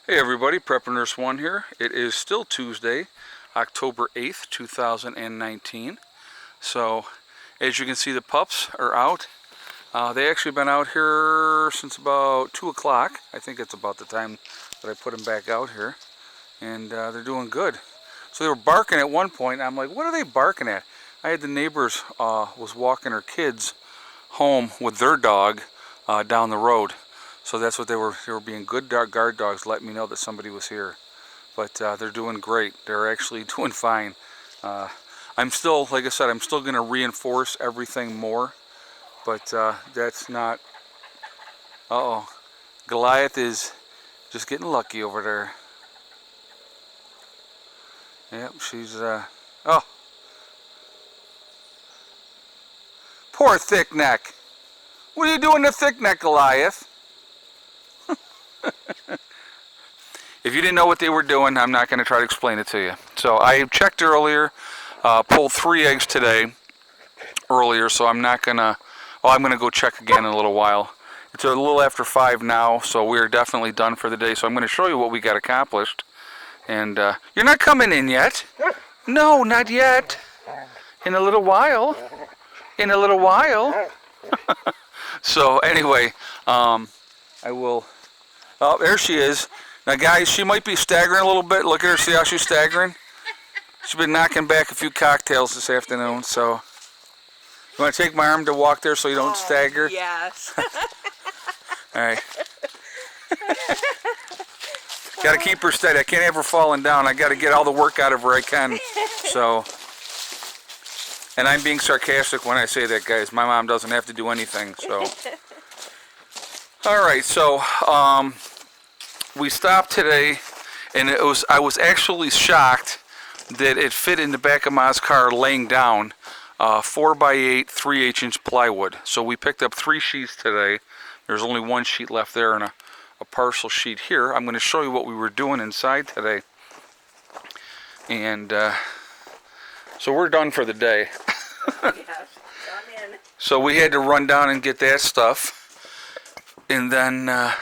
Hey everybody, Prepper Nurse 1 here. It is still Tuesday, October 8th, 2019. So, as you can see, the pups are out. They actually been out here since about 2 o'clock. I think it's about the time that I put them back out here. And they're doing good. So they were barking at one point, and I'm like, what are they barking at? I had the neighbors was walking her kids home with their dog down the road. So that's what they were being good guard dogs, letting me know that somebody was here. But they're doing great. They're actually doing fine. I'm still, like I said, I'm still going to reinforce everything more. But that's not... Uh-oh. Goliath is just getting lucky over there. Yep, she's... Oh! Poor thick neck. What are you doing to thick neck, Goliath? If you didn't know what they were doing, I'm not going to try to explain it to you. So I checked earlier, pulled 3 eggs today, earlier, so I'm not going to... Oh, I'm going to go check again in a little while. It's a little after 5 now, so we're definitely done for the day. So I'm going to show you what we got accomplished. And you're not coming in yet? No, not yet. In a little while. In a little while. So anyway, I will... Oh, there she is. Now, guys, she might be staggering a little bit. Look at her. See how she's staggering? She's been knocking back a few cocktails this afternoon, so... You want to take my arm to walk there so you don't stagger? Yes. All right. Got to keep her steady. I can't have her falling down. I got to get all the work out of her I can. So... And I'm being sarcastic when I say that, guys. My mom doesn't have to do anything, so... Alright, so... we stopped today, and I was actually shocked that it fit in the back of Ma's car laying down 4x8 3/8-inch plywood. So we picked up 3 sheets today. There's only 1 sheet left there and a parcel sheet here. I'm going to show you what we were doing inside today. And so we're done for the day. Yes, I'm in. So we had to run down and get that stuff. And then, I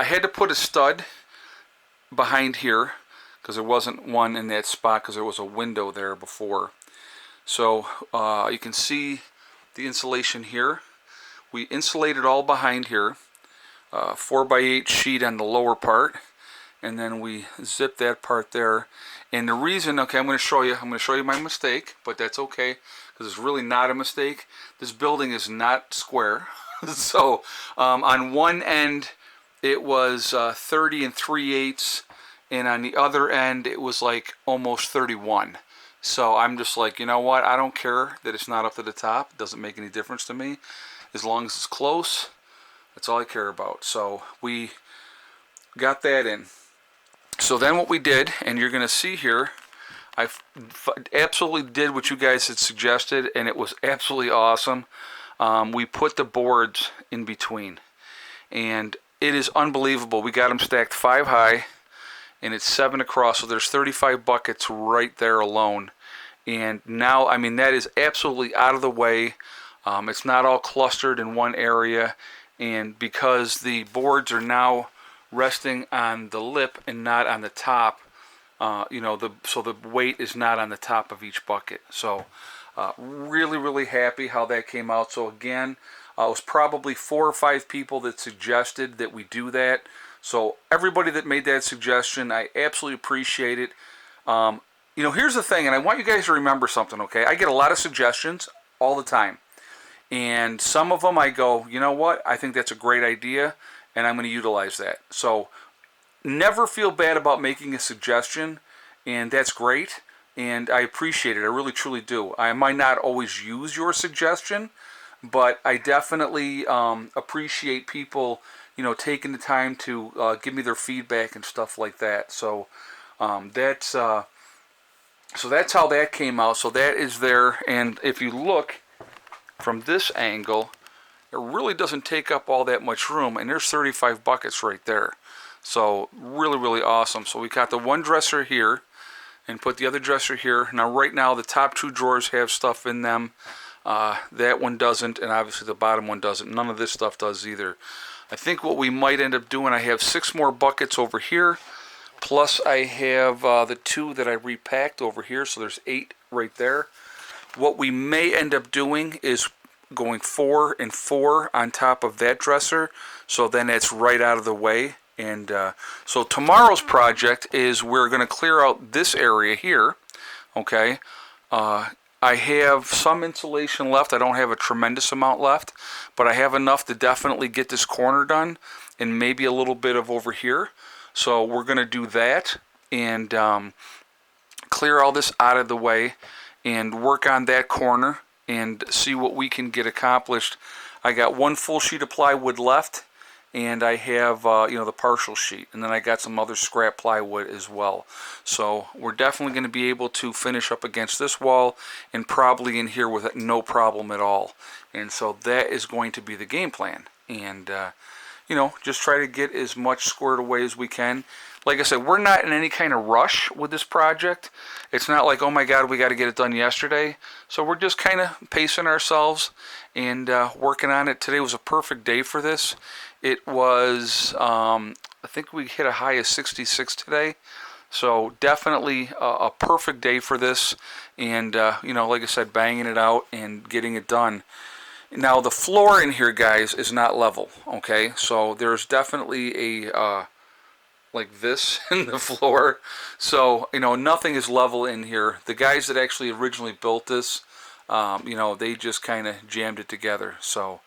had to put a stud behind here because there wasn't one in that spot because there was a window there before. So you can see the insulation here. We insulated all behind here, 4x8 sheet on the lower part, and then we zip that part there. And the reason, okay, I'm going to show you my mistake, but that's okay because it's really not a mistake. This building is not square. So on one end it was 30 3/8, and on the other end it was like almost 31. So I'm just like, you know what, I don't care that it's not up to the top. It doesn't make any difference to me. As long as it's close, that's all I care about. So we got that in. So then what we did, and you're going to see here, I absolutely did what you guys had suggested, and it was absolutely awesome. We put the boards in between, and it is unbelievable. We got them stacked 5 high, and it's 7 across, so there's 35 buckets right there alone. And now, I mean, that is absolutely out of the way. It's not all clustered in one area, and because the boards are now resting on the lip and not on the top, so the weight is not on the top of each bucket. So really happy how that came out. So again, it was probably 4 or 5 people that suggested that we do that. So everybody that made that suggestion, I absolutely appreciate it. Here's the thing, and I want you guys to remember something, okay? I get a lot of suggestions all the time. And some of them I go, you know what? I think that's a great idea, and I'm going to utilize that. So never feel bad about making a suggestion, and that's great. And I appreciate it. I really, truly do. I might not always use your suggestion, but I definitely appreciate people, taking the time to give me their feedback and stuff like that. So that's how that came out. So that is there. And if you look from this angle, it really doesn't take up all that much room. And there's 35 buckets right there. So really awesome. So we got the one dresser here, and put the other dresser here. Now right now the top 2 drawers have stuff in them. That one doesn't, and obviously the bottom one doesn't. None of this stuff does either. I think what we might end up doing, I have 6 more buckets over here, plus I have the 2 that I repacked over here, so there's 8 right there. What we may end up doing is going 4 and 4 on top of that dresser, so then it's right out of the way. And so tomorrow's project is we're going to clear out this area here, okay? I have some insulation left. I don't have a tremendous amount left, but I have enough to definitely get this corner done and maybe a little bit of over here. So we're going to do that and clear all this out of the way and work on that corner and see what we can get accomplished. I got 1 full sheet of plywood left, and I have the partial sheet, and then I got some other scrap plywood as well. So we're definitely going to be able to finish up against this wall and probably in here with it no problem at all. And so that is going to be the game plan, and just try to get as much squared away as we can. Like I said, we're not in any kind of rush with this project. It's not like, oh my God, we got to get it done yesterday. So we're just kind of pacing ourselves and working on it. Today was a perfect day for this. It was, I think we hit a high of 66 today. So definitely a perfect day for this. And, like I said, banging it out and getting it done. Now, the floor in here, guys, is not level, okay? So there's definitely a, like this in the floor. So, nothing is level in here. The guys that actually originally built this, they just kind of jammed it together. So,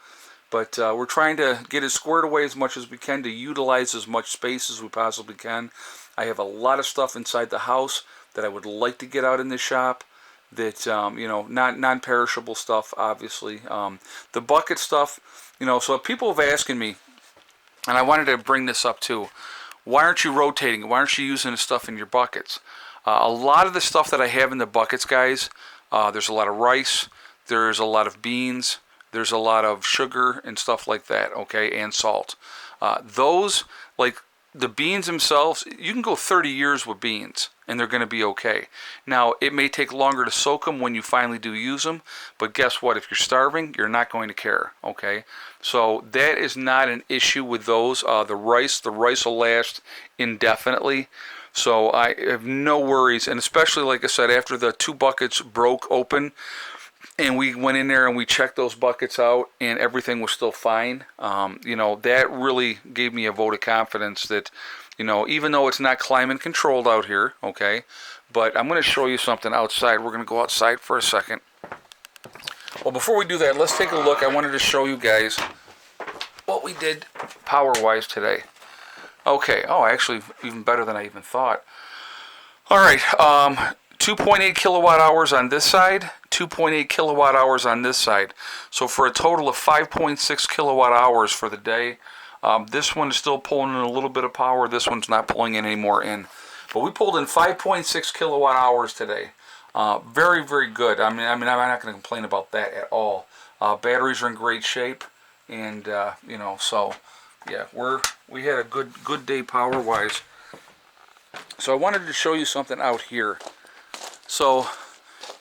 but we're trying to get it squared away as much as we can to utilize as much space as we possibly can. I have a lot of stuff inside the house that I would like to get out in the shop. That, not non-perishable stuff, obviously. The bucket stuff, so people have asked me, and I wanted to bring this up too, why aren't you rotating? Why aren't you using the stuff in your buckets? A lot of the stuff that I have in the buckets, guys, there's a lot of rice, there's a lot of beans, there's a lot of sugar and stuff like that, okay, and salt. Those, like the beans themselves, you can go 30 years with beans and they're going to be okay. Now, it may take longer to soak them when you finally do use them, but guess what? If you're starving, you're not going to care, okay? So that is not an issue with those. The rice will last indefinitely. So I have no worries, and especially, like I said, after the 2 buckets broke open, and we went in there and we checked those buckets out and everything was still fine. That really gave me a vote of confidence that, even though it's not climate controlled out here, okay, but I'm going to show you something outside. We're going to go outside for a second. Well, before we do that, let's take a look. I wanted to show you guys what we did power-wise today. Okay, actually, even better than I even thought. All right, 2.8 kilowatt hours on this side, 2.8 kilowatt hours on this side. So for a total of 5.6 kilowatt hours for the day. This one is still pulling in a little bit of power. This one's not pulling in any more in. But we pulled in 5.6 kilowatt hours today. Very, very good. I mean, I'm not going to complain about that at all. Batteries are in great shape. And, so, yeah, we had a good day power-wise. So I wanted to show you something out here. So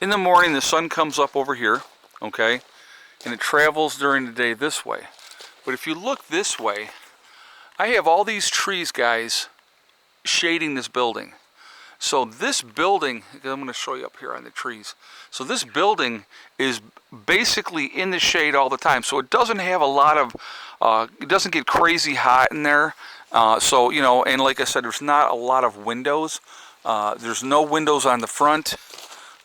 in the morning, the sun comes up over here, okay, and it travels during the day this way. But if you look this way, I have all these trees, guys, shading this building. So this building, I'm going to show you up here on the trees. So this building is basically in the shade all the time. So it doesn't have a lot of, it doesn't get crazy hot in there. And like I said, there's not a lot of windows. There's no windows on the front.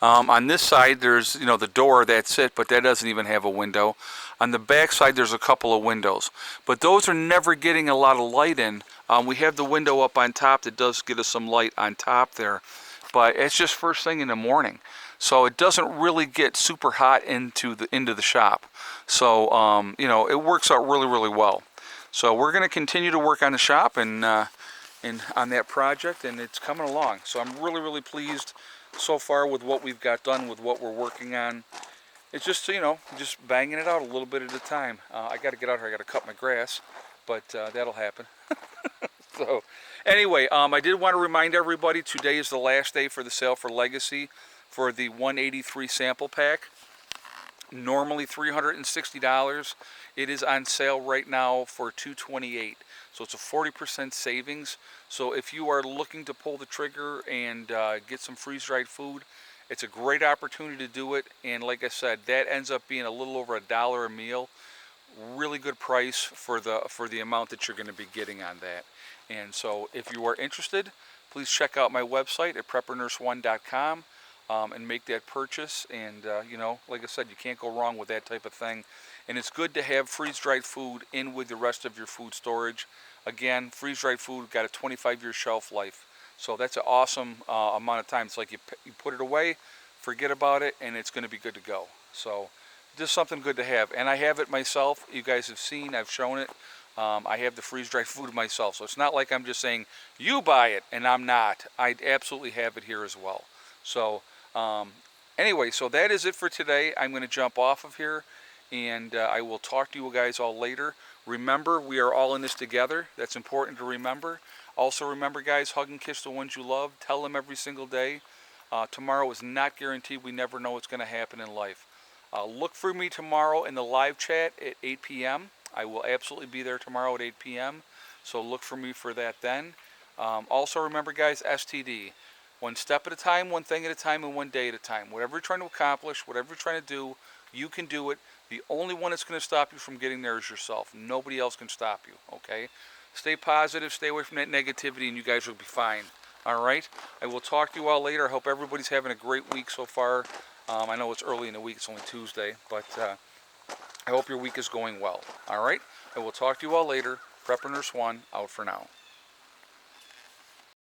On this side, there's, the door, that's it, but that doesn't even have a window. On the back side, there's a couple of windows. But those are never getting a lot of light in. We have the window up on top that does get us some light on top there. But it's just first thing in the morning. So it doesn't really get super hot into the shop. So, it works out really, really well. So we're going to continue to work on the shop and on that project, and it's coming along. So I'm really, really pleased so far with what we've got done, with what we're working on. It's just, just banging it out a little bit at a time. I got to get out here. I got to cut my grass, but that'll happen. So anyway, I did want to remind everybody today is the last day for the sale for Legacy for the 183 sample pack. normally $360. It is on sale right now for $228. So it's a 40% savings. So if you are looking to pull the trigger and get some freeze-dried food, it's a great opportunity to do it. And like I said, that ends up being a little over $1 a meal. Really good price for the amount that you're going to be getting on that. And so if you are interested, please check out my website at preppernurse1.com. And make that purchase. And you know, like I said, you can't go wrong with that type of thing. And it's good to have freeze-dried food in with the rest of your food storage. Again, freeze-dried food got a 25-year shelf life, so that's an awesome amount of time. It's like you put it away, forget about it, and it's going to be good to go. So just something good to have. And I have it myself. You guys have seen, I've shown it. I have the freeze-dried food myself, so it's not like I'm just saying you buy it and I'm not. I absolutely have it here as well. So anyway, so that is it for today. I'm going to jump off of here, and I will talk to you guys all later. Remember, we are all in this together. That's important to remember. Also remember, guys, hug and kiss the ones you love. Tell them every single day. Tomorrow is not guaranteed. We never know what's going to happen in life. Look for me tomorrow in the live chat at 8 p.m. I will absolutely be there tomorrow at 8 p.m. So look for me for that then. Also remember, guys, STD. One step at a time, one thing at a time, and one day at a time. Whatever you're trying to accomplish, whatever you're trying to do, you can do it. The only one that's going to stop you from getting there is yourself. Nobody else can stop you, okay? Stay positive, stay away from that negativity, and you guys will be fine. All right? I will talk to you all later. I hope everybody's having a great week so far. I know it's early in the week. It's only Tuesday, but I hope your week is going well. All right? I will talk to you all later. Prepper Nurse 1, out for now.